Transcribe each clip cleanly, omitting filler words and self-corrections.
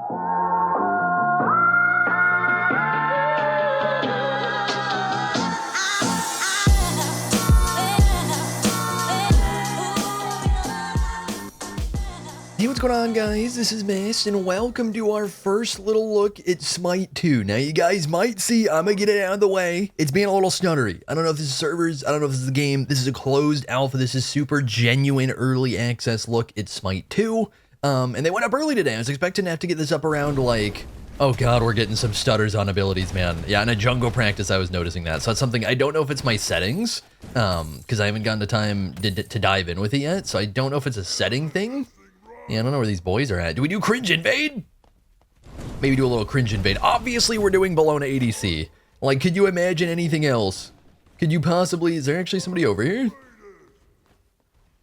Hey, what's going on, guys? This is Mast, and welcome to our first little look at SMITE 2. Now, you guys might see, I'm gonna get it out of the way. It's being a little stuttery. I don't know if this is servers, I don't know if this is the game. This is a closed alpha. This is super genuine early access look at SMITE 2. And they went up early today. I was expecting to have to get this up around, like, oh god, we're getting some stutters on abilities, man. Yeah, in a jungle practice, I was noticing that. So that's something, I don't know if it's my settings, because I haven't gotten the time to dive in with it yet. So I don't know if it's a setting thing. Yeah, I don't know where these boys are at. Do we do cringe invade? Maybe do a little cringe invade. Obviously, we're doing Bellona ADC. Like, could you imagine anything else? Could you possibly... Is there actually somebody over here?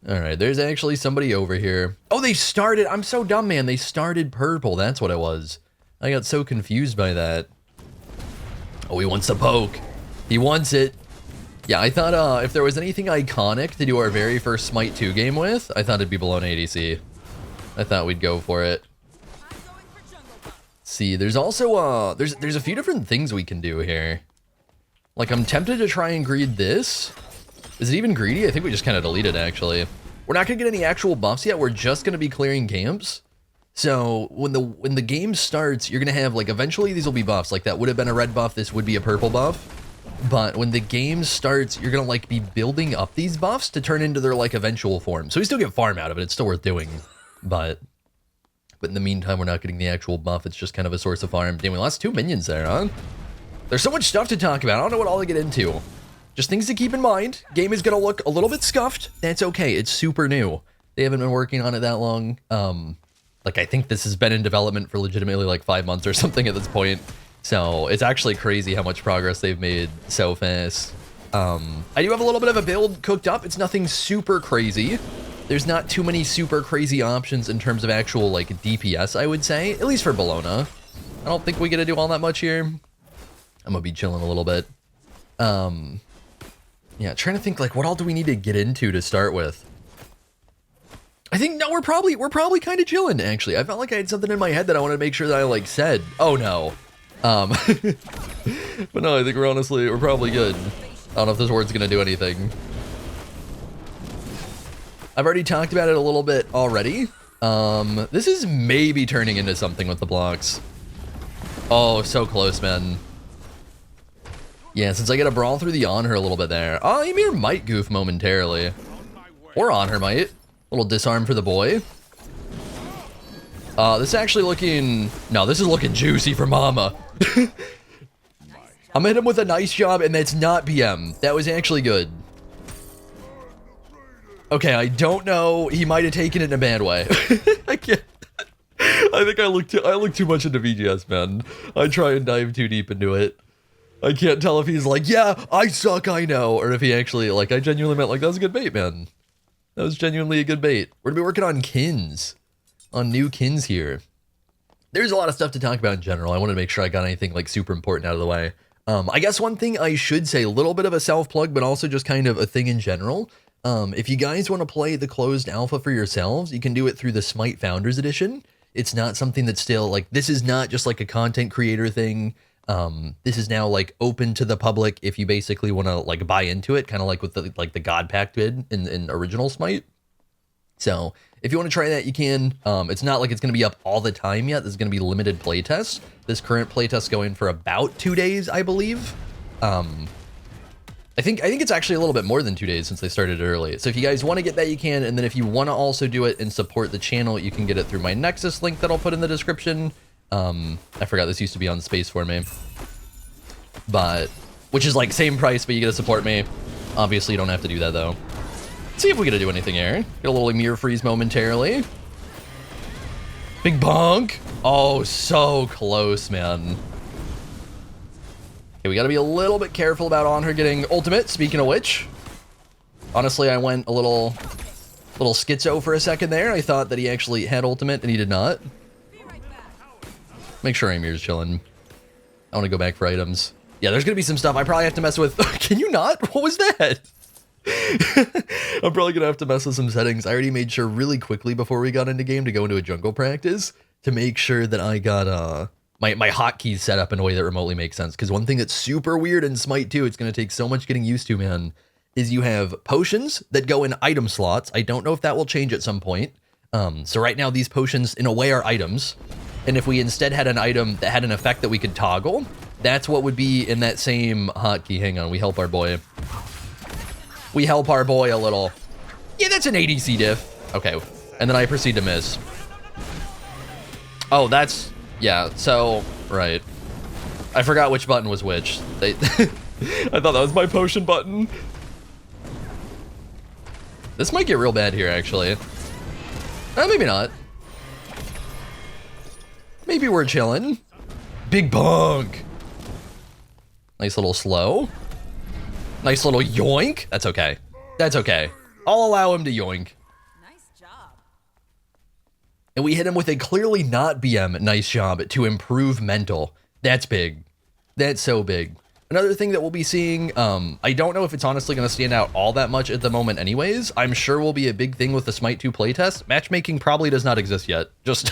Alright, there's actually somebody over here. Oh, they started... I'm so dumb, man. They started purple. That's what it was. I got so confused by that. Oh, he wants the poke. He wants it. Yeah, I thought if there was anything iconic to do our very first SMITE 2 game with, I thought it'd be Bellona ADC. I thought we'd go for it. See, there's also there's a few different things we can do here. Like, I'm tempted to try and greed this. Is it even greedy? I think we just kind of deleted, actually. We're not gonna get any actual buffs yet. We're just gonna be clearing camps. So when the game starts, you're gonna have, like, eventually these will be buffs. Like, that would have been a red buff. This would be a purple buff. But when the game starts, you're gonna, like, be building up these buffs to turn into their, like, eventual form. So we still get farm out of it. It's still worth doing. But in the meantime, we're not getting the actual buff. It's just kind of a source of farm. Damn, we lost 2 minions there, huh? There's so much stuff to talk about. I don't know what all to get into. Just things to keep in mind. Game is going to look a little bit scuffed. That's okay. It's super new. They haven't been working on it that long. Like, I think this has been in development for legitimately like 5 months or something at this point. So it's actually crazy how much progress they've made so fast. I do have a little bit of a build cooked up. It's nothing super crazy. There's not too many super crazy options in terms of actual, like, DPS, I would say. At least for Bellona. I don't think we get to do all that much here. I'm gonna be chilling a little bit. Yeah, trying to think, like, what all do we need to get into to start with? I think, no, we're probably kind of chilling, actually. I felt like I had something in my head that I wanted to make sure that I, like, said. Oh, no. But no, I think we're probably good. I don't know if this word's gonna do anything. I've already talked about it a little bit already. This is maybe turning into something with the blocks. Oh, so close, man. Yeah, since I get a brawl through the on her a little bit there. Oh, Ymir might goof momentarily. Or on her might. Little disarm for the boy. This is actually looking... No, this is looking juicy for mama. I'm gonna hit him with a nice job, and that's not PM. That was actually good. Okay, I don't know. He might have taken it in a bad way. I can't. I think I look too much into VGS, man. I try and dive too deep into it. I can't tell if he's like, yeah, I suck, I know, or if he actually, like, I genuinely meant, like, that was a good bait, man. That was genuinely a good bait. We're gonna be working on kins, on new kins here. There's a lot of stuff to talk about in general. I wanted to make sure I got anything, like, super important out of the way. I guess one thing I should say, a little bit of a self-plug, but also just kind of a thing in general. If you guys want to play the closed alpha for yourselves, you can do it through the SMITE Founders Edition. It's not something that's still, like, this is not just like a content creator thing. This is now, like, open to the public if you basically want to, like, buy into it, kind of like with the, like, the God Pack did in original SMITE. So if you want to try that, you can. It's not like it's going to be up all the time yet. This is going to be limited playtest. This current playtest going for about 2 days, I believe. I think it's actually a little bit more than 2 days since they started early. So if you guys want to get that, you can. And then if you want to also do it and support the channel, you can get it through my Nexus link that I'll put in the description. I forgot this used to be on space for me. But, which is like same price, but you get to support me. Obviously, you don't have to do that, though. Let's see if we get to do anything here. Get a little mirror freeze momentarily. Big bonk. Oh, so close, man. Okay, we gotta be a little bit careful about on her getting ultimate, speaking of which. Honestly, I went a little schizo for a second there. I thought that he actually had ultimate, and he did not. Make sure Ymir's chilling. I want to go back for items. Yeah, there's gonna be some stuff I probably have to mess with. Can you not? What was that? I'm probably gonna have to mess with some settings. I already made sure really quickly before we got into game to go into a jungle practice. to make sure that I got my hotkeys set up in a way that remotely makes sense. Because one thing that's super weird in Smite 2, it's going to take so much getting used to, man, is you have potions that go in item slots. I don't know if that will change at some point. So right now these potions in a way are items. And if we instead had an item that had an effect that we could toggle, that's what would be in that same hotkey. Hang on, we help our boy. We help our boy a little. Yeah, that's an ADC diff. Okay, and then I proceed to miss. Oh, that's, yeah, so, right. I forgot which button was which. I thought that was my potion button. This might get real bad here, actually. Maybe not. Maybe we're chilling. Big bunk. Nice little slow. Nice little yoink. That's okay. That's okay. I'll allow him to yoink. Nice job. And we hit him with a clearly not BM nice job to improve mental. That's big. That's so big. Another thing that we'll be seeing, I don't know if it's honestly going to stand out all that much at the moment anyways. I'm sure will be a big thing with the Smite 2 playtest. Matchmaking probably does not exist yet. Just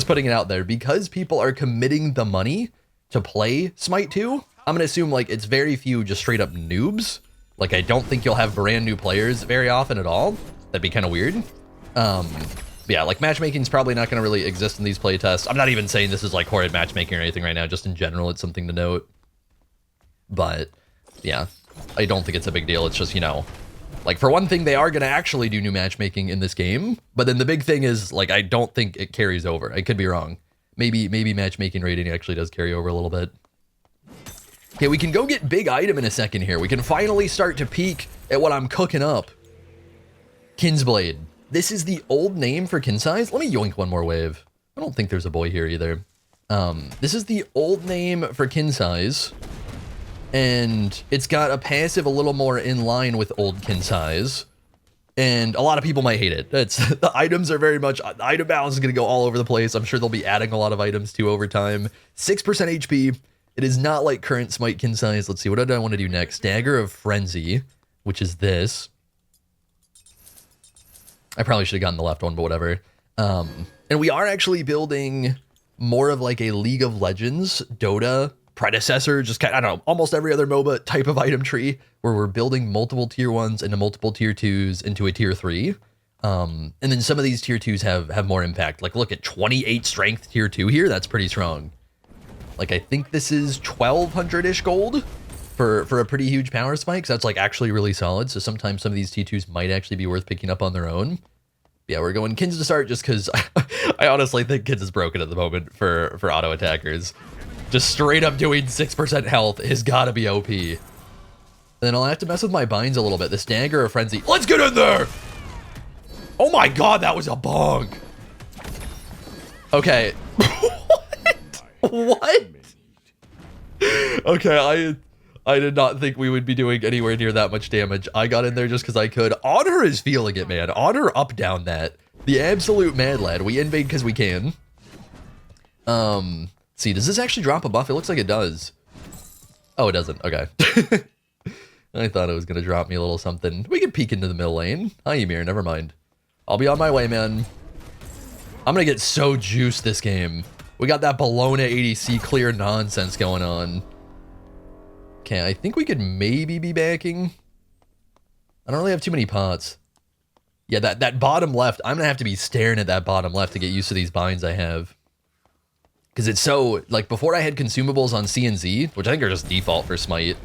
putting it out there. Because people are committing the money to play Smite 2, I'm going to assume like it's very few just straight up noobs. Like I don't think you'll have brand new players very often at all. That'd be kind of weird. Yeah, like matchmaking is probably not going to really exist in these playtests. I'm not even saying this is like horrid matchmaking or anything right now. Just in general, it's something to note. But yeah, I don't think it's a big deal. It's just, you know, like for one thing, they are going to actually do new matchmaking in this game. But then the big thing is like, I don't think it carries over. I could be wrong. Maybe matchmaking rating actually does carry over a little bit. Okay, we can go get big item in a second here. We can finally start to peek at what I'm cooking up. Kinsblade. This is the old name for Kinsize. Let me yoink one more wave. I don't think there's a boy here either. This is the old name for Kinsize. And it's got a passive a little more in line with old Kinsize. And a lot of people might hate it. The items are very much, the item balance is going to go all over the place. I'm sure they'll be adding a lot of items too over time. 6% HP. It is not like current Smite Kinsize. Let's see, what do I want to do next? Dagger of Frenzy, which is this. I probably should have gotten the left one, but whatever. And we are actually building more of like a League of Legends, Dota predecessor, just kind of, I don't know, almost every other MOBA type of item tree, where we're building multiple tier 1s into multiple tier 2s into a tier 3. And then some of these tier 2s have more impact. Like look at 28 strength tier 2 here. That's pretty strong. Like I think this is 1200-ish gold for a pretty huge power spike. So that's like actually really solid. So sometimes some of these T2s might actually be worth picking up on their own. Yeah, we're going Kins to start just because I honestly think Kins is broken at the moment for auto attackers. Just straight up doing 6% health has got to be OP. And then I'll have to mess with my binds a little bit. This Dagger of Frenzy. Let's get in there! Oh my god, that was a bong. Okay. What? Okay, I did not think we would be doing anywhere near that much damage. I got in there just because I could. Honor is feeling it, man. Honor up down that. The absolute mad lad. We invade because we can. See, does this actually drop a buff? It looks like it does. Oh, it doesn't. Okay. I thought it was going to drop me a little something. We can peek into the middle lane. Hi, Ymir. Never mind. I'll be on my way, man. I'm going to get so juiced this game. We got that Bellona ADC clear nonsense going on. Okay, I think we could maybe be backing. I don't really have too many pots. Yeah, that bottom left, I'm going to have to be staring at that bottom left to get used to these binds I have. Because it's so, like, before I had consumables on C and Z, which I think are just default for Smite.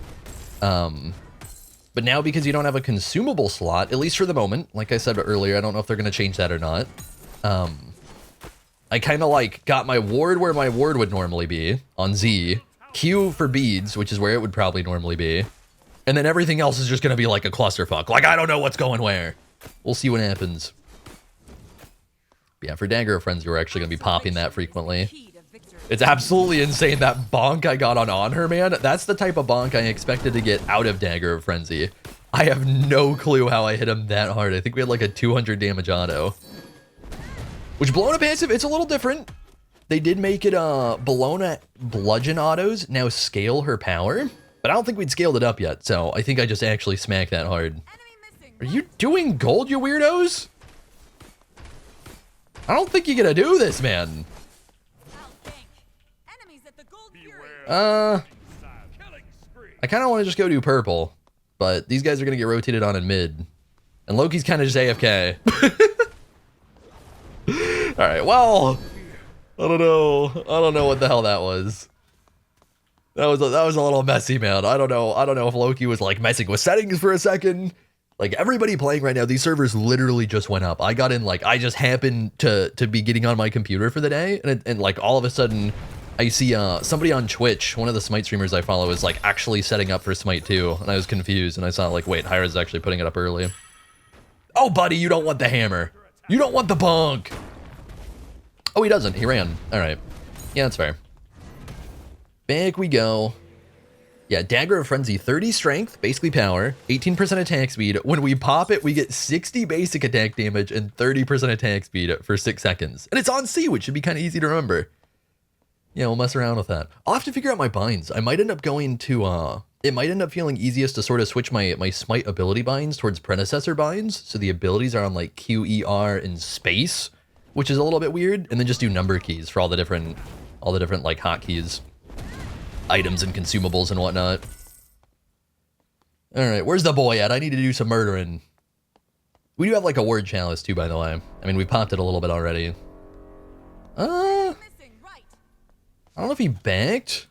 But now because you don't have a consumable slot, at least for the moment, like I said earlier, I don't know if they're going to change that or not. I kind of, like, got my ward where my ward would normally be on Z. Q for beads, which is where it would probably normally be. And then everything else is just going to be like a clusterfuck. Like, I don't know what's going where. We'll see what happens. But yeah, for Dagger of Frenzy, we're actually going to be popping that frequently. It's absolutely insane that bonk I got on her, man. That's the type of bonk I expected to get out of Dagger of Frenzy. I have no clue how I hit him that hard. I think we had like a 200 damage auto. Which Bellona passive, it's a little different. They did make it Bellona bludgeon autos now scale her power. But I don't think we'd scaled it up yet. So I think I just actually smacked that hard. Are you doing gold, you weirdos? I don't think you're gonna do this, man. I kind of want to just go do purple, but these guys are gonna get rotated on in mid, and Loki's kind of just AFK. All right, well, I don't know what the hell that was. That was a little messy, man. I don't know if Loki was like messing with settings for a second. Like everybody playing right now, these servers literally just went up. I got in like I just happened to be getting on my computer for the day, and like all of a sudden, I see somebody on Twitch, one of the Smite streamers I follow, is like actually setting up for Smite 2, and I was confused, and I saw like, wait, Hi-Rez is actually putting it up early. Oh, buddy, you don't want the hammer. You don't want the bonk. Oh, he doesn't. He ran. All right. Yeah, that's fair. Back we go. Yeah, Dagger of Frenzy, 30 strength, basically power, 18% attack speed. When we pop it, we get 60 basic attack damage and 30% attack speed for 6 seconds. And it's on C, which should be kind of easy to remember. Yeah, we'll mess around with that. I'll have to figure out my binds. I might end up going to, it might end up feeling easiest to sort of switch my Smite ability binds towards predecessor binds. So the abilities are on like Q, E, R, and space, which is a little bit weird. And then just do number keys for all the different like hotkeys. Items and consumables and whatnot. All right, where's the boy at? I need to do some murdering. We do have like a word chalice too, by the way. I mean, we popped it a little bit already. I don't know if he banked.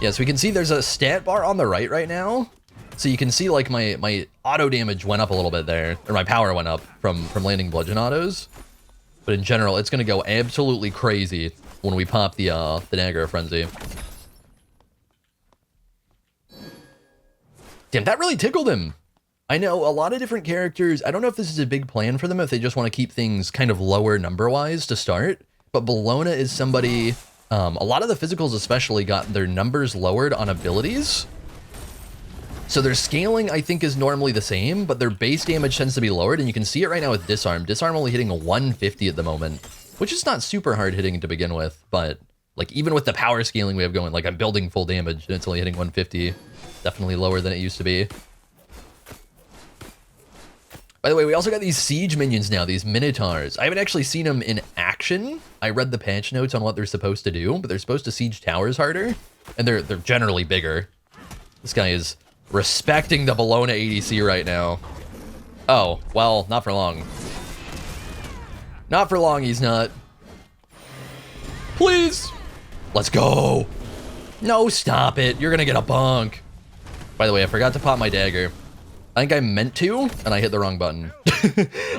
Yeah, so we can see there's a stat bar on the right now. So you can see like my auto damage went up a little bit there, or my power went up from landing bludgeon autos. But in general, it's gonna go absolutely crazy when we pop the Dagger of Frenzy. Damn, that really tickled him. I know a lot of different characters. I don't know if this is a big plan for them, if they just want to keep things kind of lower number-wise to start. But Bellona is somebody, a lot of the physicals especially got their numbers lowered on abilities. So their scaling, I think, is normally the same, but their base damage tends to be lowered. And you can see it right now with Disarm. Disarm only hitting a 150 at the moment, which is not super hard hitting to begin with. But like even with the power scaling we have going, like I'm building full damage and it's only hitting 150. Definitely lower than it used to be. By the way, we also got these siege minions now, these minotaurs. I haven't actually seen them in action. I read the patch notes on what they're supposed to do, but they're supposed to siege towers harder, and they're generally bigger. This guy is respecting the Bellona ADC right now. Oh, well, not for long. Not for long, he's not. Please. Let's go. No, stop it. You're gonna get a bonk. By the way, I forgot to pop my dagger. I think I meant to, and I hit the wrong button.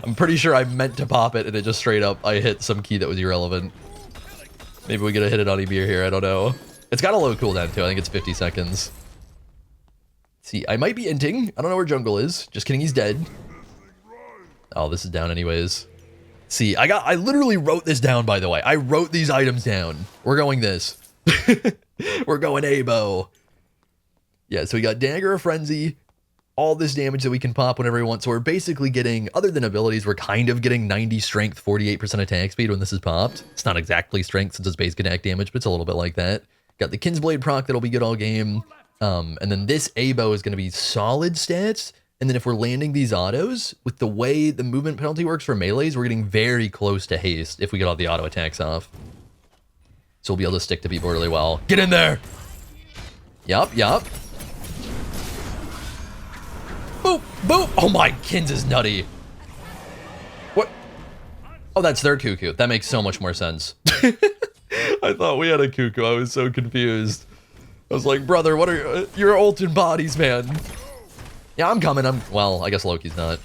I'm pretty sure I meant to pop it, and it just straight up, I hit some key that was irrelevant. Maybe we get a hit it on EBR here, I don't know. It's got a low cooldown too, I think it's 50 seconds. See, I might be inting. I don't know where jungle is. Just kidding, he's dead. Oh, this is down anyways. See, I literally wrote this down, by the way. I wrote these items down. We're going this. We're going ABO. Yeah, so we got Dagger of Frenzy, all this damage that we can pop whenever we want. So we're basically getting, other than abilities, we're kind of getting 90 strength, 48% attack speed when this is popped. It's not exactly strength since it's basic attack damage, but it's a little bit like that. Got the Kinsblade proc that'll be good all game. And then this ABO is going to be solid stats. And then if we're landing these autos, with the way the movement penalty works for melees, we're getting very close to haste if we get all the auto attacks off. So we'll be able to stick to people really well. Get in there! Yup. Boop, boop! Oh my, Kins is nutty. What? Oh, that's their cuckoo. That makes so much more sense. I thought we had a cuckoo. I was so confused. I was like, brother, what are your ultimate bodies, man? Yeah, I'm coming. Well, I guess Loki's not.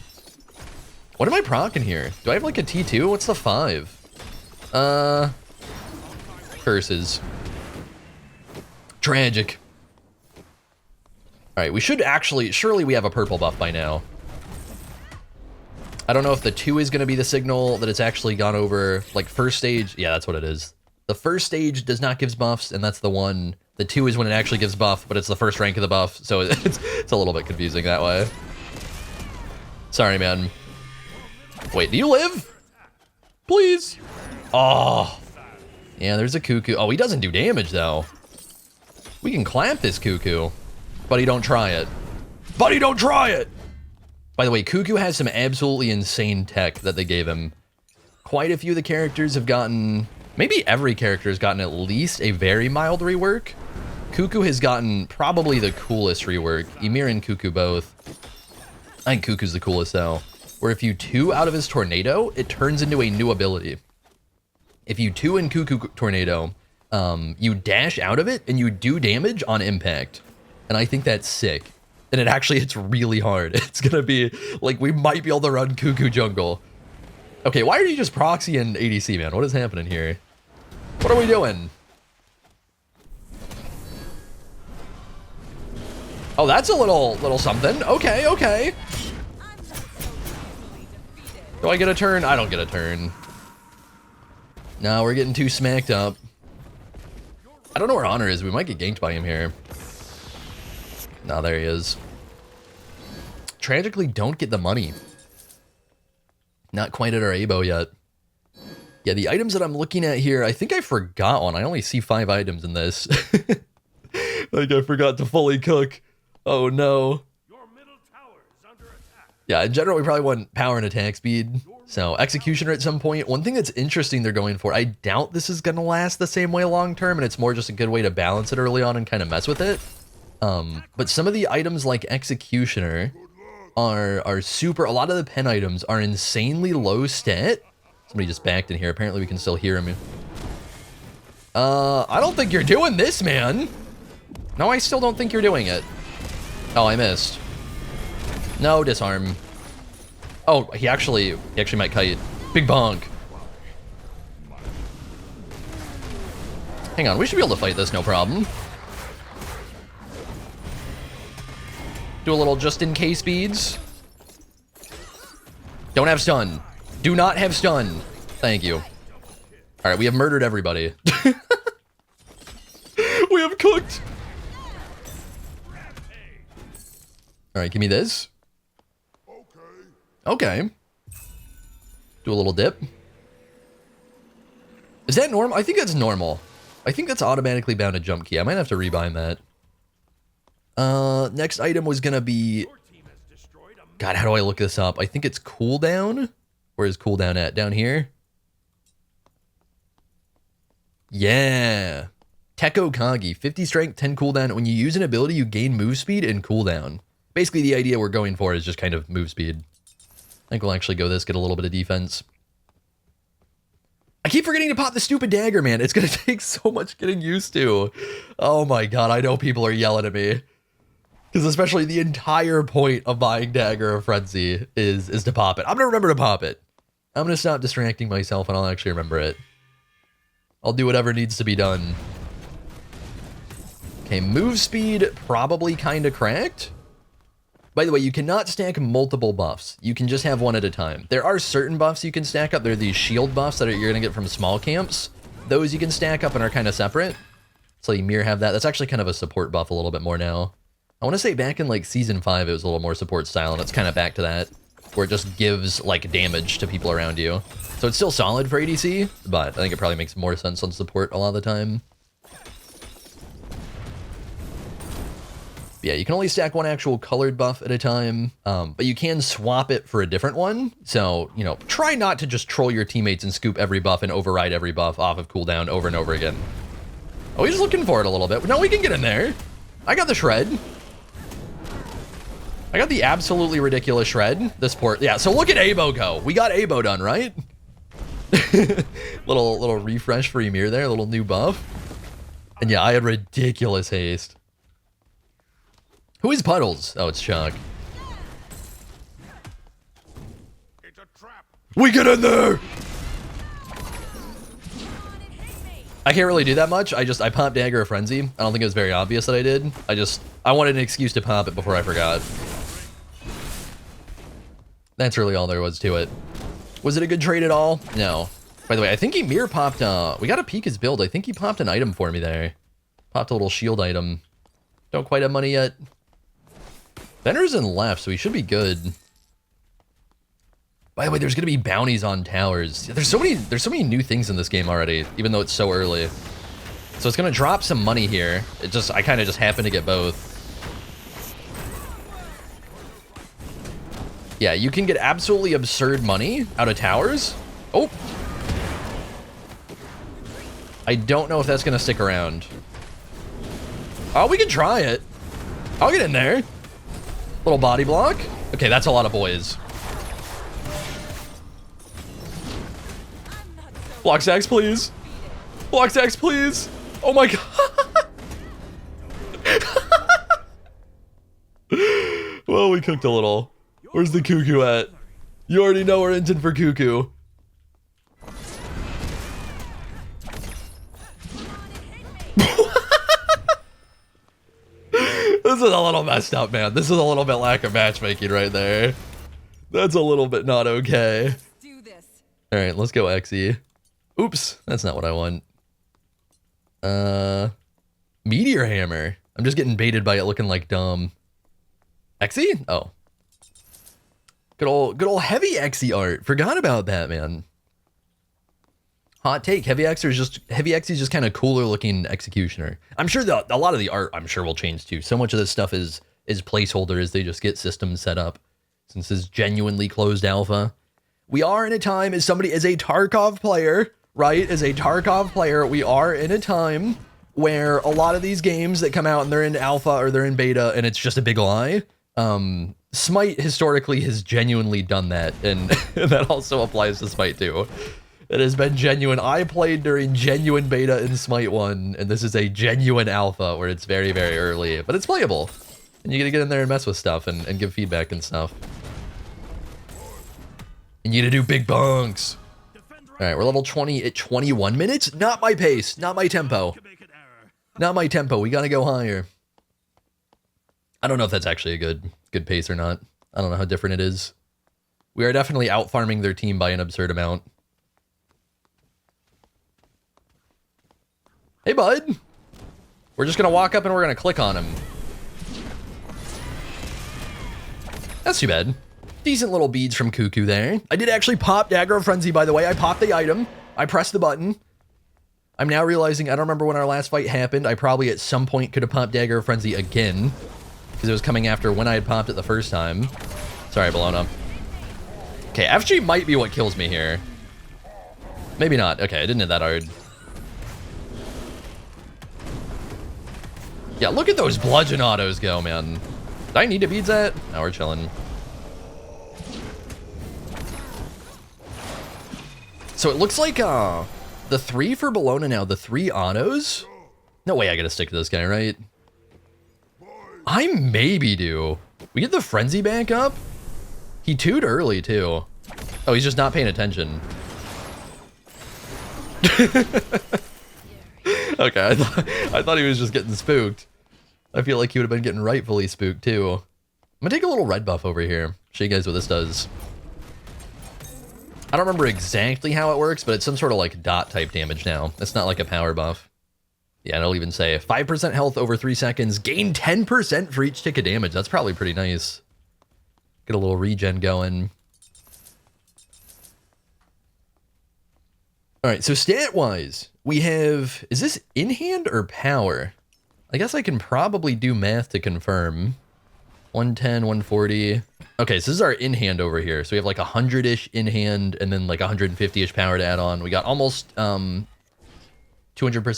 What am I proccing here? Do I have like a T2? What's the 5? Curses. Tragic. All right, we should actually, surely we have a purple buff by now. I don't know if the 2 is going to be the signal that it's actually gone over, like first stage. Yeah, that's what it is. The first stage does not give buffs, and that's the one. The 2 is when it actually gives buff, but it's the first rank of the buff, so it's a little bit confusing that way. Sorry, man. Wait, do you live? Please. Oh. Yeah, there's a cuckoo. Oh, he doesn't do damage, though. We can clamp this cuckoo. Buddy, don't try it. Buddy, don't try it! By the way, Cuckoo has some absolutely insane tech that they gave him. quite a few of the characters have gotten, maybe every character has gotten at least a very mild rework. Cuckoo has gotten probably the coolest rework. Ymir and Cuckoo both. I think Cuckoo's the coolest though. Where if you 2 out of his tornado, it turns into a new ability. If you 2 in Cuckoo Tornado, you dash out of it and you do damage on impact. And I think that's sick. And it actually hits really hard. It's gonna be, like, we might be able to run Cuckoo Jungle. Okay, why are you just proxying ADC, man? What is happening here? What are we doing? Oh, that's a little something. Okay, okay. Do I get a turn? I don't get a turn. No, we're getting too smacked up. I don't know where Honor is. We might get ganked by him here. No, there he is. Tragically, don't get the money. Not quite at our ABO yet. Yeah, the items that I'm looking at here, I think I forgot one. I only see 5 items in this. Like, I forgot to fully cook. Oh, no. Your middle tower is under attack. Yeah, in general, we probably want power and attack speed. So, Executioner at some point. One thing that's interesting they're going for, I doubt this is going to last the same way long term, and it's more just a good way to balance it early on and kind of mess with it. But some of the items like Executioner are super, a lot of the pen items are insanely low stat. Somebody just backed in here. Apparently we can still hear him. I don't think you're doing this, man. No, I still don't think you're doing it. Oh, I missed. No, disarm. Oh, he actually might kite. Big bonk. Hang on, we should be able to fight this, no problem. Do a little just in case beads. Don't have stun. Do not have stun. Thank you. All right, we have murdered everybody. We have cooked. All right, give me this. Okay. Do a little dip. Is that normal? I think that's normal. I think that's automatically bound to jump key. I might have to rebind that. Next item was gonna be... God, how do I look this up? I think it's cooldown. Where is cooldown at? Down here? Yeah. Tekko Kagi, 50 strength, 10 cooldown. When you use an ability, you gain move speed and cooldown. Basically, the idea we're going for is just kind of move speed. I think we'll actually go this, get a little bit of defense. I keep forgetting to pop the stupid dagger, man. It's gonna take so much getting used to. Oh my god, I know people are yelling at me. Because especially the entire point of buying Dagger of Frenzy is to pop it. I'm gonna remember to pop it. I'm gonna stop distracting myself and I'll actually remember it. I'll do whatever needs to be done. Okay, move speed probably kind of cracked. By the way, you cannot stack multiple buffs. You can just have one at a time. There are certain buffs you can stack up. There are these shield buffs that you're going to get from small camps. Those you can stack up and are kind of separate. So Ymir have that. That's actually kind of a support buff a little bit more now. I want to say back in like Season 5, it was a little more support style, and it's kind of back to that, where it just gives like damage to people around you. So it's still solid for ADC, but I think it probably makes more sense on support a lot of the time. Yeah, you can only stack one actual colored buff at a time, but you can swap it for a different one. So, you know, try not to just troll your teammates and scoop every buff and override every buff off of cooldown over and over again. Oh, he's looking for it a little bit. No, we can get in there. I got the shred. I got the absolutely ridiculous shred. This port, yeah, so look at Abo go. We got Abo done, right? little refresh for Ymir there, a little new buff. And yeah, I had ridiculous haste. Who is Puddles? Oh, it's Chuck. It's a trap. We get in there! I can't really do that much. I popped Dagger of Frenzy. I don't think it was very obvious that I did. I wanted an excuse to pop it before I forgot. That's really all there was to it. Was it a good trade at all? No. By the way, I think Ymir popped, we got to peek his build. I think he popped an item for me there. Popped a little shield item. Don't quite have money yet. Benner's in left, so he should be good. By the way, there's gonna be bounties on towers. There's so many new things in this game already, even though it's so early. So it's gonna drop some money here. I kind of just happen to get both. Yeah, you can get absolutely absurd money out of towers. Oh, I don't know if that's gonna stick around. Oh, we can try it. I'll get in there. Little body block. Okay, that's a lot of boys. Block stacks, please. Block stacks, please. Oh my god. Well, we cooked a little. Where's the cuckoo at? You already know we're inting for cuckoo. This is a little messed up, man. This is a little bit lack of matchmaking right there. That's a little bit not okay. All right, let's go Xe. Oops, that's not what I want. Meteor hammer. I'm just getting baited by it looking like dumb. Xe? Oh. Good old heavy Xe art. Forgot about that, man. Hot take. Heavy Xe is just kind of cooler looking executioner. I'm sure that a lot of the art I'm sure will change too. So much of this stuff is placeholder as they just get systems set up. Since this is genuinely closed alpha. We are in a time as a Tarkov player, right? As a Tarkov player, we are in a time where a lot of these games that come out and they're in alpha or they're in beta and it's just a big lie. SMITE historically has genuinely done that, and that also applies to SMITE too. It has been genuine. I played during genuine beta in SMITE 1, and this is a genuine alpha where it's very, very early, but it's playable. And you gotta get in there and mess with stuff and give feedback and stuff. And you gotta do big bunks. All right, we're level 20 at 21 minutes. Not my pace, not my tempo. Not my tempo, we gotta go higher. I don't know if that's actually a good pace or not. I don't know how different it is. We are definitely out farming their team by an absurd amount. Hey, bud. We're just gonna walk up and we're gonna click on him. That's too bad. Decent little beads from Cuckoo there. I did actually pop Dagger of Frenzy, by the way. I popped the item. I pressed the button. I'm now realizing I don't remember when our last fight happened. I probably at some point could have popped Dagger of Frenzy again. Because it was coming after when I had popped it the first time. Sorry, Bellona. Okay, FG might be what kills me here. Maybe not. Okay, I didn't hit that hard. Yeah, look at those bludgeon autos go, man. Did I need to beat that? No, we're chilling. So it looks like the 3 for Bellona now, the 3 autos. No way I gotta stick to this guy, right? I maybe do. We get the frenzy back up? He 2'd early too. Oh, he's just not paying attention. Okay, I thought he was just getting spooked. I feel like he would have been getting rightfully spooked too. I'm gonna take a little red buff over here. Show you guys what this does. I don't remember exactly how it works, but it's some sort of like dot type damage now. It's not like a power buff. Yeah, and it'll even say 5% health over 3 seconds, gain 10% for each tick of damage. That's probably pretty nice. Get a little regen going. All right, so stat-wise, we have, is this in hand or power? I guess I can probably do math to confirm. 110, 140. Okay, so this is our in hand over here. So we have like 100-ish in hand and then like 150-ish power to add on. We got almost 200%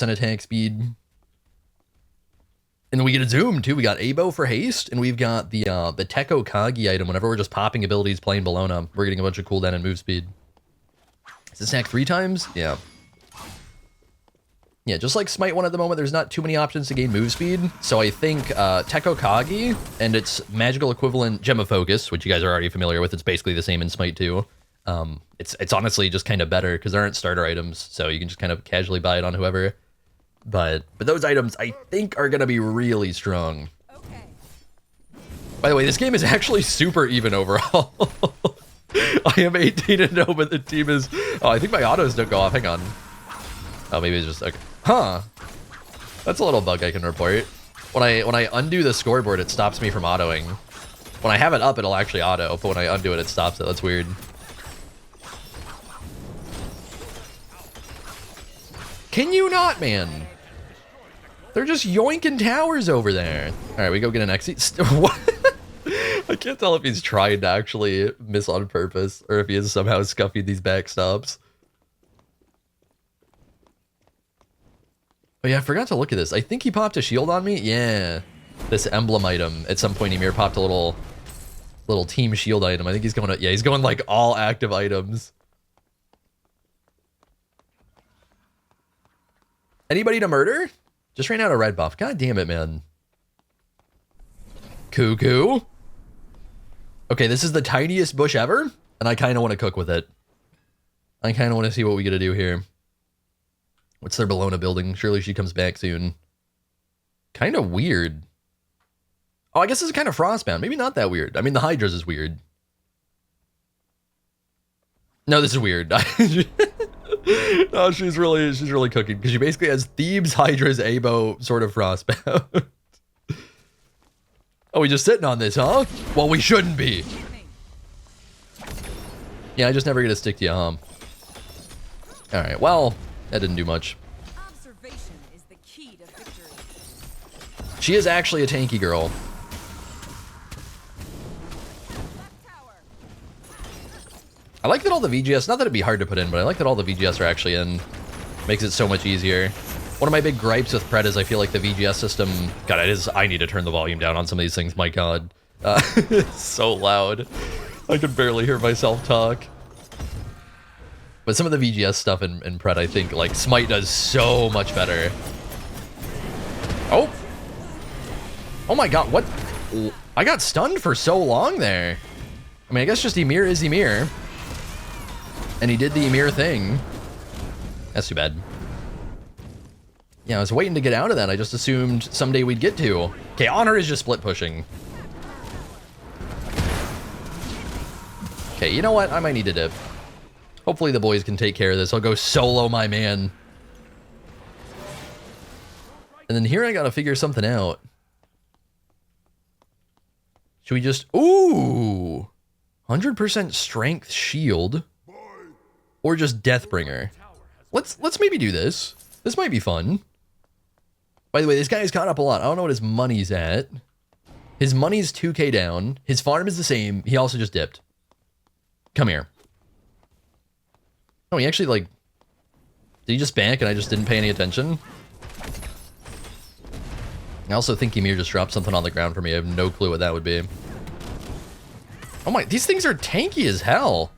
attack speed. And then we get a zoom too. We got Abo for haste, and we've got the Teko Kagi item. Whenever we're just popping abilities playing Bellona, we're getting a bunch of cooldown and move speed. Is this hack 3 times? Yeah. Yeah, just like SMITE 1 at the moment, there's not too many options to gain move speed. So I think Teko Kagi and its magical equivalent Gem of Focus, which you guys are already familiar with, it's basically the same in SMITE 2. It's honestly just kind of better because there aren't starter items, so you can just kind of casually buy it on whoever. But those items I think are gonna be really strong. Okay. By the way, this game is actually super even overall. I am 18-0, but the team is. Oh, I think my autos don't go off. Hang on. Oh, maybe it's just okay. Huh. That's a little bug I can report. When I undo the scoreboard, it stops me from autoing. When I have it up, it'll actually auto, but when I undo it, it stops it. That's weird. Can you not, man? They're just yoinking towers over there. All right, we go get an exit. What? I can't tell if he's trying to actually miss on purpose or if he is somehow scuffing these backstops. Oh yeah, I forgot to look at this. I think he popped a shield on me. Yeah, this emblem item. At some point, Ymir popped a little team shield item. I think he's going to, yeah, he's going like all active items. Anybody to murder? Just ran out of red buff. God damn it, man. Cuckoo. Okay, this is the tiniest bush ever, and I kind of want to cook with it. I kind of want to see what we get to do here. What's their Bellona building? Surely she comes back soon. Kind of weird. Oh, I guess this is kind of frostbound. Maybe not that weird. I mean, the Hi-Rez is weird. No, this is weird. No, she's really cooking because she basically has Thebes, Hi-Rez, Abo, sort of frostbound. Oh, we just sitting on this, huh? Well, we shouldn't be. Yeah, I just never get to stick to you, huh? All right, well, that didn't do much. Observation is the key to victory. She is actually a tanky girl. I like that all the VGS, not that it'd be hard to put in, but I like that all the VGS are actually in. Makes it so much easier. One of my big gripes with Pred is I feel like the VGS system, God, I need to turn the volume down on some of these things, my God. It's so loud. I can barely hear myself talk. But some of the VGS stuff in Pred, I think, like, SMITE does so much better. Oh! Oh my God, what? I got stunned for so long there. I mean, I guess just Ymir is Ymir. And he did the Ymir thing. That's too bad. Yeah, I was waiting to get out of that. I just assumed someday we'd get to. Okay, Honor is just split pushing. Okay, you know what? I might need to dip. Hopefully the boys can take care of this. I'll go solo my man. And then here I gotta figure something out. Should we just... Ooh! 100% strength shield. Or just Deathbringer. Let's maybe do this. This might be fun. By the way, this guy's caught up a lot. I don't know what his money's at. His money's 2k down. His farm is the same. He also just dipped. Come here. Oh, he actually, like... Did he just bank and I just didn't pay any attention? I also think Ymir just dropped something on the ground for me. I have no clue what that would be. Oh my... These things are tanky as hell.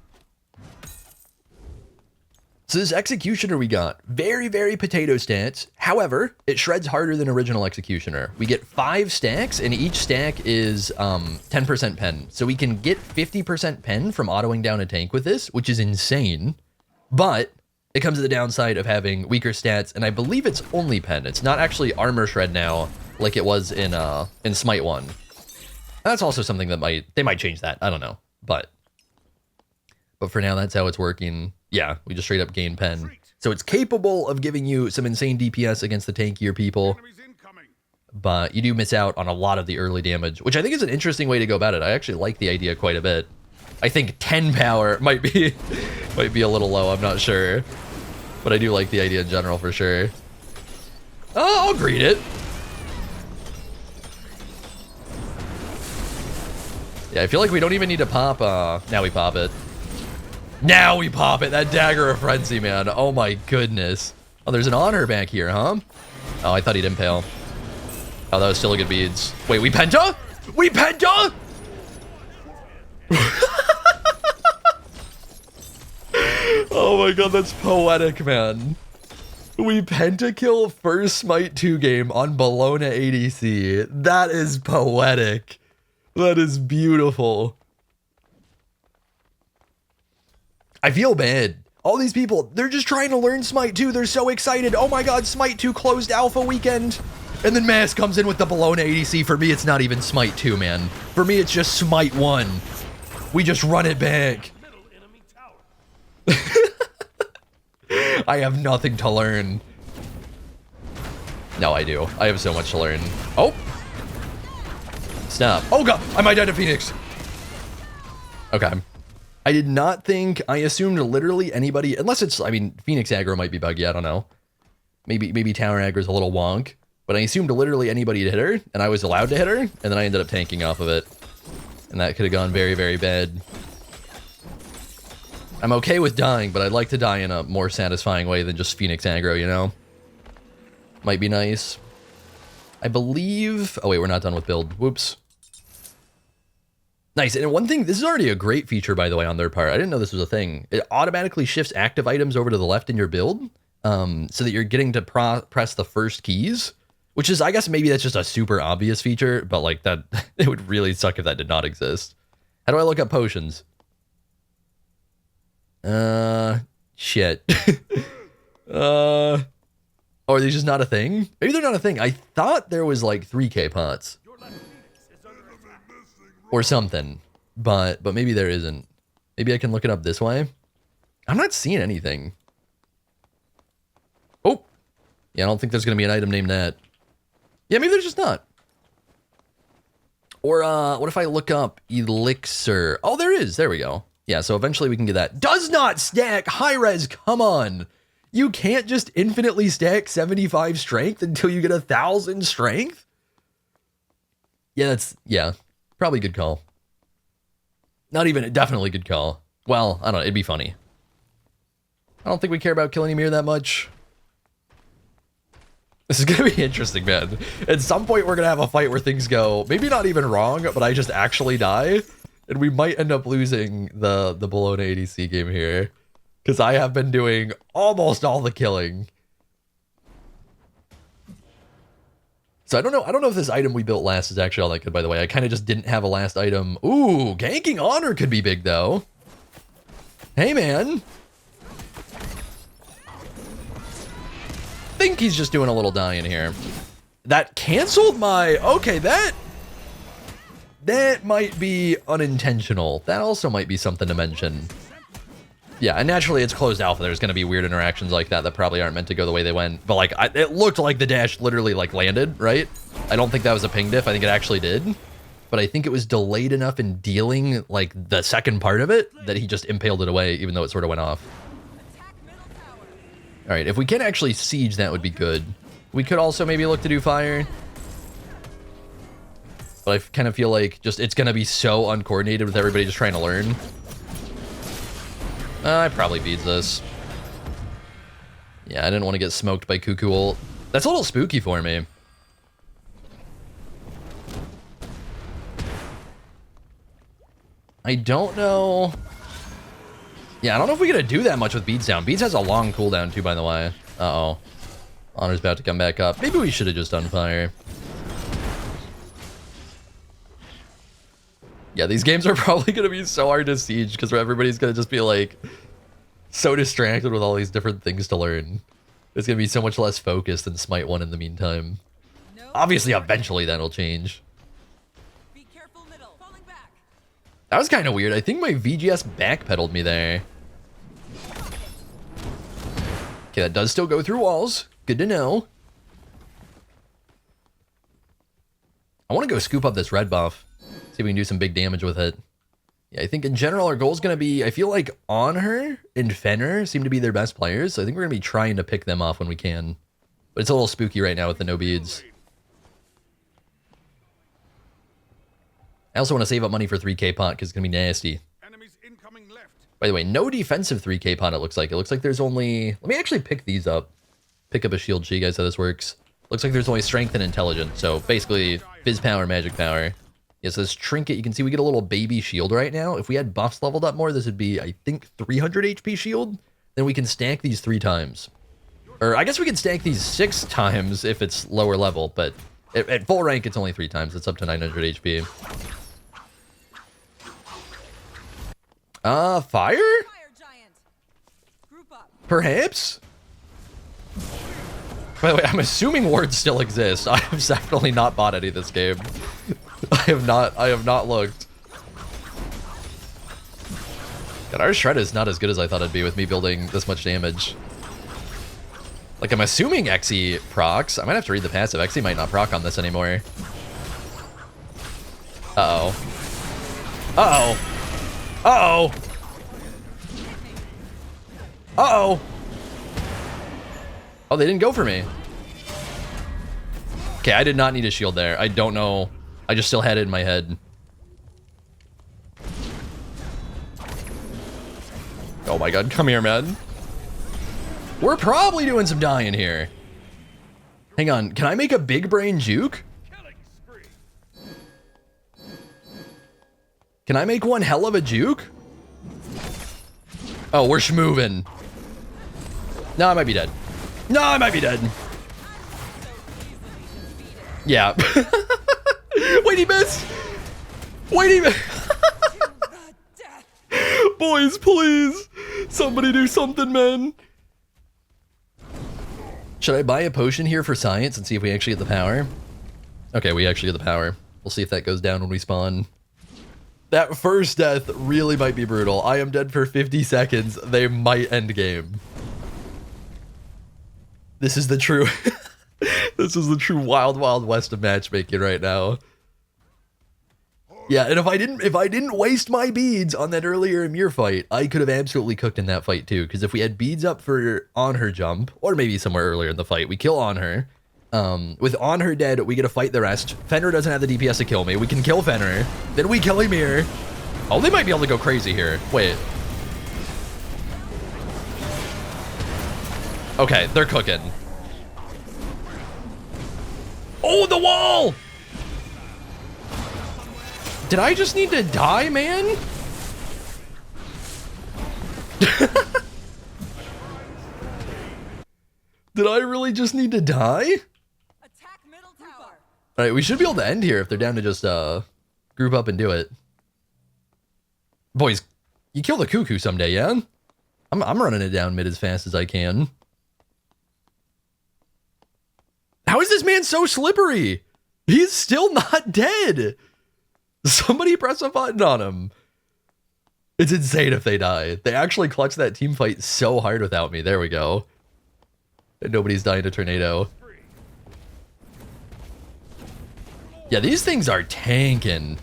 So this Executioner we got, very, very potato stats. However, it shreds harder than original Executioner. We get 5 stacks, and each stack is 10% pen. So we can get 50% pen from autoing down a tank with this, which is insane. But it comes at the downside of having weaker stats, and I believe it's only pen. It's not actually armor shred now, like it was in SMITE 1. That's also something that they might change that. I don't know, but for now, that's how it's working. Yeah, we just straight up gain pen. So it's capable of giving you some insane DPS against the tankier people. But you do miss out on a lot of the early damage, which I think is an interesting way to go about it. I actually like the idea quite a bit. I think 10 power might be a little low, I'm not sure. But I do like the idea in general for sure. Oh, I'll greet it. Yeah, I feel like we don't even need to pop, now we pop it. Now we pop it, that Dagger of Frenzy, man. Oh my goodness. Oh, there's an Honor back here, huh? Oh, I thought he'd impale. Oh, that was still a good beads. Wait, we Penta? We Penta? Oh my God, that's poetic, man. We pentakill first SMITE 2 game on Bellona ADC. That is poetic. That is beautiful. I feel bad. All these people, they're just trying to learn SMITE 2. They're so excited. Oh my God, SMITE 2 closed alpha weekend. And then Mast comes in with the Bellona ADC. For me, it's not even SMITE 2, man. For me, it's just SMITE 1. We just run it back. I have nothing to learn. No, I do. I have so much to learn. Oh. Stop. Oh God, I might die to Phoenix. Okay. I did not think, I assumed literally anybody, unless it's, I mean, Phoenix aggro might be buggy, I don't know. Maybe tower aggro's a little wonk, but I assumed literally anybody to hit her, and I was allowed to hit her, and then I ended up tanking off of it. And that could have gone very, very bad. I'm okay with dying, but I'd like to die in a more satisfying way than just Phoenix aggro, you know? might be nice. I believe... Oh, wait, we're not done with build. Whoops. Nice. And one thing, this is already a great feature, by the way, on their part. I didn't know this was a thing. It automatically shifts active items over to the left in your build, so that you're getting to press the first keys, which is, I guess, maybe that's just a super obvious feature, but like that, it would really suck if that did not exist. How do I look up potions? Shit. Oh, are these just not a thing? Maybe they're not a thing. I thought there was like 3K pots. Or something. But maybe there isn't. Maybe I can look it up this way. I'm not seeing anything. Oh. Yeah, I don't think there's going to be an item named that. Yeah, maybe there's just not. Or, what if I look up elixir? Oh, there is. There we go. Yeah, so eventually we can get that. Does not stack! Hi-Rez, come on! You can't just infinitely stack 75 strength until you get 1,000 strength? Yeah, yeah, probably good call. Not even, definitely good call. Well, I don't know, it'd be funny. I don't think we care about killing Ymir that much. This is gonna be interesting, man. At some point, we're gonna have a fight where things go, maybe not even wrong, but I just actually die. And we might end up losing the Bellona ADC game here. Because I have been doing almost all the killing. So I don't know if this item we built last is actually all that good, by the way. I kind of just didn't have a last item. Ooh, ganking honor could be big, though. Hey, man. Think he's just doing a little die in here. That canceled my... Okay, that might be unintentional. That also might be something to mention. Yeah, and naturally it's closed alpha. There's going to be weird interactions like that probably aren't meant to go the way they went. But like, it looked like the dash literally like landed, right? I don't think that was a ping diff. I think it actually did. But I think it was delayed enough in dealing like the second part of it that he just impaled it away, even though it sort of went off. All right, if we can actually siege, that would be good. We could also maybe look to do fire. But I kind of feel like just it's going to be so uncoordinated with everybody just trying to learn. I probably beats this. Yeah, I didn't want to get smoked by Cuckoo ult. That's a little spooky for me. I don't know. Yeah, I don't know if we're going to do that much with Beats down. Beats has a long cooldown too, by the way. Uh-oh. Honor's about to come back up. Maybe we should have just done fire. Yeah, these games are probably going to be so hard to siege because everybody's going to just be like so distracted with all these different things to learn. It's going to be so much less focused than Smite 1 in the meantime. Obviously, eventually that'll change. Be careful, middle. Falling back. That was kind of weird. I think my VGS backpedaled me there. Okay, that does still go through walls. Good to know. I want to go scoop up this red buff. See if we can do some big damage with it. Yeah, I think in general our goal is going to be, I feel like Honor and Fenner seem to be their best players, so I think we're going to be trying to pick them off when we can. But it's a little spooky right now with the no beads. I also want to save up money for 3K pot because it's going to be nasty. Enemies incoming left. By the way, no defensive 3K pot it looks like. It looks like there's only... Let me actually pick these up. Pick up a shield, show you guys how this works. Looks like there's only strength and intelligence, so basically fizz power, magic power. Yes, this trinket, you can see we get a little baby shield right now. If we had buffs leveled up more, this would be, I think, 300 HP shield. Then we can stack these 3 times. Or I guess we can stack these 6 times if it's lower level, but at full rank, it's only 3 times. It's up to 900 HP. Fire? Fire giant. Group up. Perhaps? By the way, I'm assuming wards still exist. I have definitely not bought any this game. I have not looked. God, our shred is not as good as I thought it'd be with me building this much damage. Like, I'm assuming Xe procs. I might have to read the passive. Xe might not proc on this anymore. Uh-oh. Uh-oh. Uh-oh. Uh-oh. Oh, they didn't go for me. Okay, I did not need a shield there. I don't know. I just still had it in my head. Oh my god, come here, man. We're probably doing some dying here. Hang on, can I make a big brain juke? Can I make one hell of a juke? Oh, we're schmoving. No, I might be dead. No, I might be dead. Yeah. Wait, he missed. Wait, he missed. Boys, please. Somebody do something, man. Should I buy a potion here for science and see if we actually get the power? Okay, we actually get the power. We'll see if that goes down when we spawn. That first death really might be brutal. I am dead for 50 seconds. They might end game. This is the true... This is the true wild, wild west of matchmaking right now. Yeah, and if I didn't waste my beads on that earlier Ymir fight, I could have absolutely cooked in that fight too. Because if we had beads up for on her jump, or maybe somewhere earlier in the fight, we kill on her. With on her dead, we get to fight the rest. Fenrir doesn't have the DPS to kill me. We can kill Fenrir. Then we kill Ymir. Oh, they might be able to go crazy here. Wait. Okay, they're cooking. Oh, the wall! Did I just need to die, man? Did I really just need to die? Attack middle tower. All right, we should be able to end here if they're down to just group up and do it. Boys, you kill the cuckoo someday, yeah? I'm running it down mid as fast as I can. How is this man so slippery? He's still not dead. Somebody press a button on him. It's insane if they die. They actually clutched that team fight so hard without me. There we go. And nobody's dying to tornado. Yeah, these things are tanking.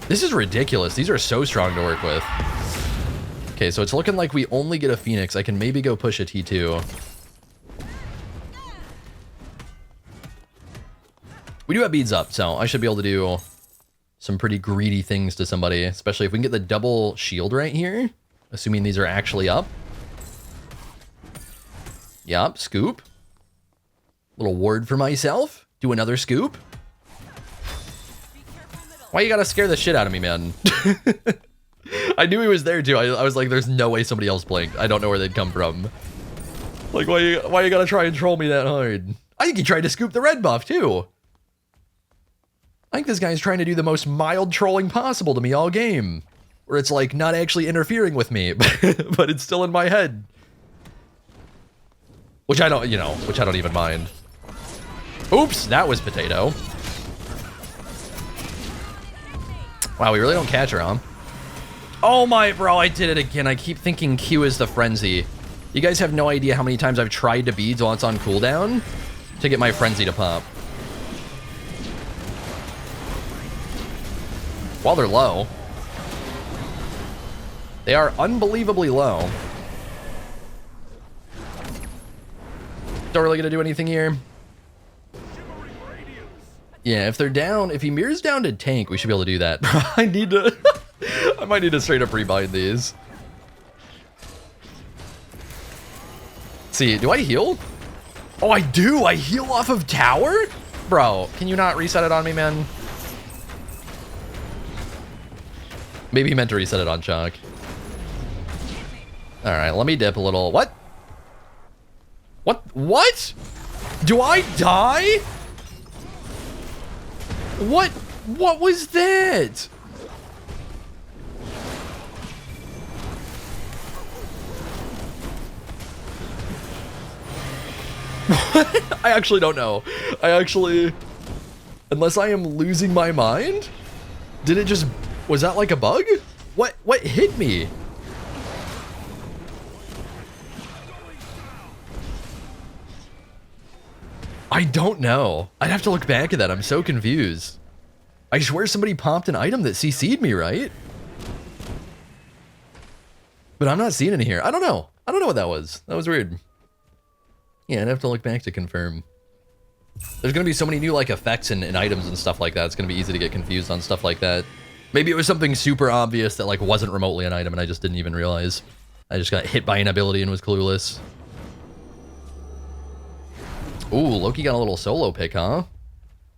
This is ridiculous. These are so strong to work with. Okay, so it's looking like we only get a Phoenix. I can maybe go push a T2. We do have beads up, so I should be able to do some pretty greedy things to somebody, especially if we can get the double shield right here, assuming these are actually up. Yup, scoop. Little ward for myself. Do another scoop. Why you gotta scare the shit out of me, man? I knew he was there too. I was like, there's no way somebody else blinked. I don't know where they'd come from. Like, why you gotta try and troll me that hard? I think he tried to scoop the red buff too. I think this guy's trying to do the most mild trolling possible to me all game. Where it's like not actually interfering with me, but it's still in my head. Which I don't, which I don't even mind. Oops, that was potato. Wow, we really don't catch her, huh? Oh my, bro, I did it again. I keep thinking Q is the frenzy. You guys have no idea how many times I've tried to beads while it's on cooldown to get my frenzy to pop. While they're low. They are unbelievably low. Don't really gonna do anything here. Yeah, if they're down, if he mirrors down to tank, we should be able to do that. I need to, I might need to straight up rebind these. See, do I heal? Oh, I do. I heal off of tower? Bro, can you not reset it on me, man? Maybe he meant to reset it on Chalk. All right, let me dip a little. What? What? Do I die? What was that? I actually don't know. Unless I am losing my mind? Did it just, was that like a bug? What hit me? I don't know. I'd have to look back at that. I'm so confused. I swear somebody popped an item that CC'd me, right? But I'm not seeing any here. I don't know. I don't know what that was. That was weird. Yeah, I'd have to look back to confirm. There's going to be so many new like effects and items and stuff like that. It's going to be easy to get confused on stuff like that. Maybe it was something super obvious that like wasn't remotely an item and I just didn't even realize. I just got hit by an ability and was clueless. Ooh, Loki got a little solo pick, huh?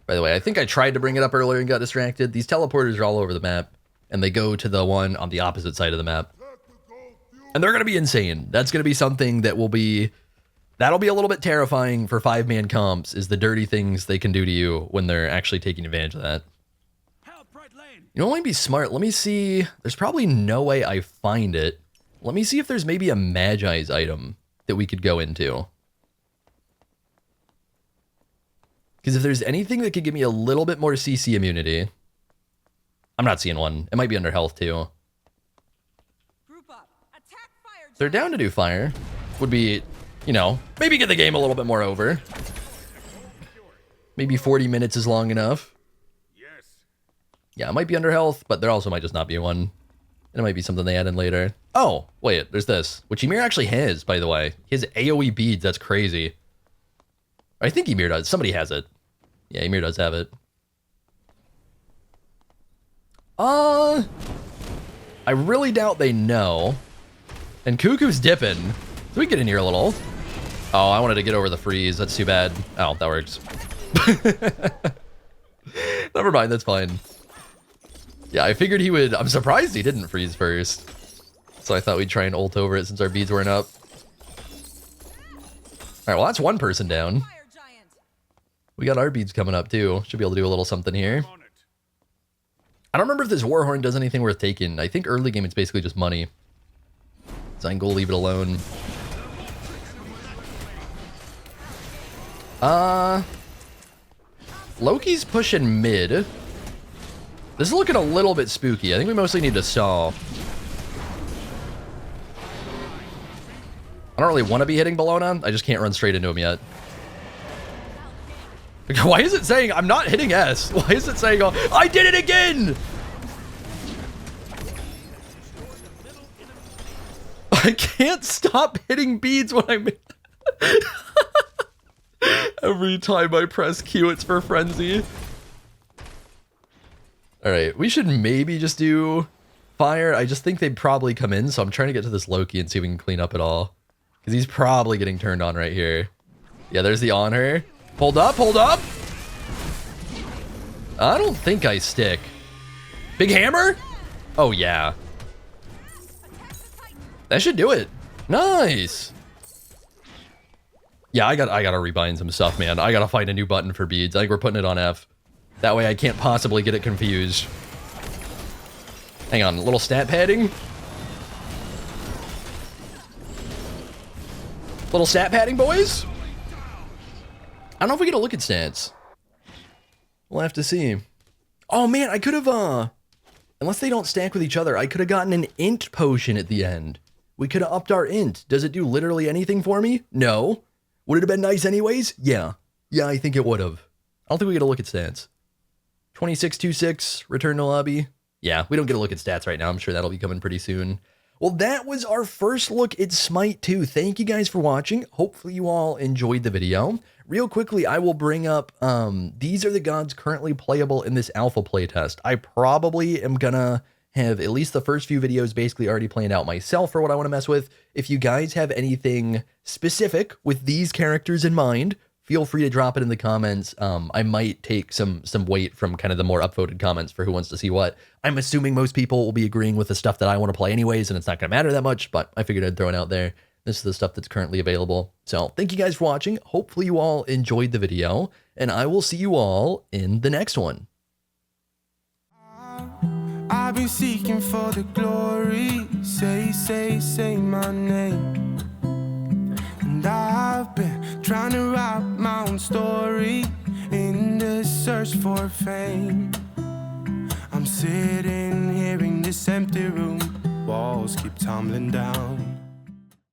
By the way, I think I tried to bring it up earlier and got distracted. These teleporters are all over the map, and they go to the one on the opposite side of the map. And they're going to be insane. That's going to be something that will be... That'll be a little bit terrifying for 5-man comps, is the dirty things they can do to you when they're actually taking advantage of that. You know what might be smart? Let me see. There's probably no way I find it. Let me see if there's maybe a Magi's item that we could go into. Because if there's anything that could give me a little bit more CC immunity... I'm not seeing one. It might be under health, too. Group up. Attack fire. They're down to do fire. Would be, you know, maybe get the game a little bit more over. Maybe 40 minutes is long enough. Yeah, it might be under health, but there also might just not be one. And it might be something they add in later. Oh, wait, there's this. Which Ymir actually has, by the way. He has AoE beads, that's crazy. I think Ymir does. Somebody has it. Yeah, Ymir does have it. I really doubt they know. And Cuckoo's dipping. So we get in here a little. Oh, I wanted to get over the freeze. That's too bad. Oh, that works. Never mind, that's fine. Yeah, I figured he would... I'm surprised he didn't freeze first. So I thought we'd try and ult over it since our beads weren't up. Alright, well that's one person down. Fire giant. We got our beads coming up too. Should be able to do a little something here. I don't remember if this Warhorn does anything worth taking. I think early game it's basically just money. Zangul, leave it alone. Loki's pushing mid. This is looking a little bit spooky. I think we mostly need to stall. I don't really want to be hitting Bellona. I just can't run straight into him yet. Why is it saying I'm not hitting S? Why is it saying, oh, I did it again? I can't stop hitting beads when I'm... Every time I press Q, it's for frenzy. Alright, we should maybe just do fire. I just think they'd probably come in, so I'm trying to get to this Loki and see if we can clean up at all. Because he's probably getting turned on right here. Yeah, there's the on her. Hold up, hold up! I don't think I stick. Big hammer? Oh, yeah. That should do it. Nice! Yeah, I gotta rebind some stuff, man. I gotta find a new button for beads. I think we're putting it on F. That way I can't possibly get it confused. Hang on, a little stat padding. Little stat padding, boys. I don't know if we get a look at stats. We'll have to see. Oh man, I could have, unless they don't stack with each other, I could have gotten an int potion at the end. We could have upped our int. Does it do literally anything for me? No. Would it have been nice anyways? Yeah. Yeah, I think it would have. I don't think we get a look at stats. 26-26, return to lobby. Yeah, we don't get a look at stats right now. I'm sure that'll be coming pretty soon. Well, that was our first look at SMITE 2. Thank you guys for watching. Hopefully you all enjoyed the video. Real quickly, I will bring up, these are the gods currently playable in this alpha playtest. I probably am gonna have at least the first few videos basically already planned out myself for what I want to mess with. If you guys have anything specific with these characters in mind, feel free to drop it in the comments. I might take some weight from kind of the more upvoted comments for who wants to see what. I'm assuming most people will be agreeing with the stuff that I want to play anyways, and it's not going to matter that much, but I figured I'd throw it out there. This is the stuff that's currently available. So thank you guys for watching. Hopefully you all enjoyed the video, and I will see you all in the next one. I've been seeking for the glory. Say my name. And I've been trying to write my own story in the search for fame. I'm sitting here in this empty room, walls keep tumbling down.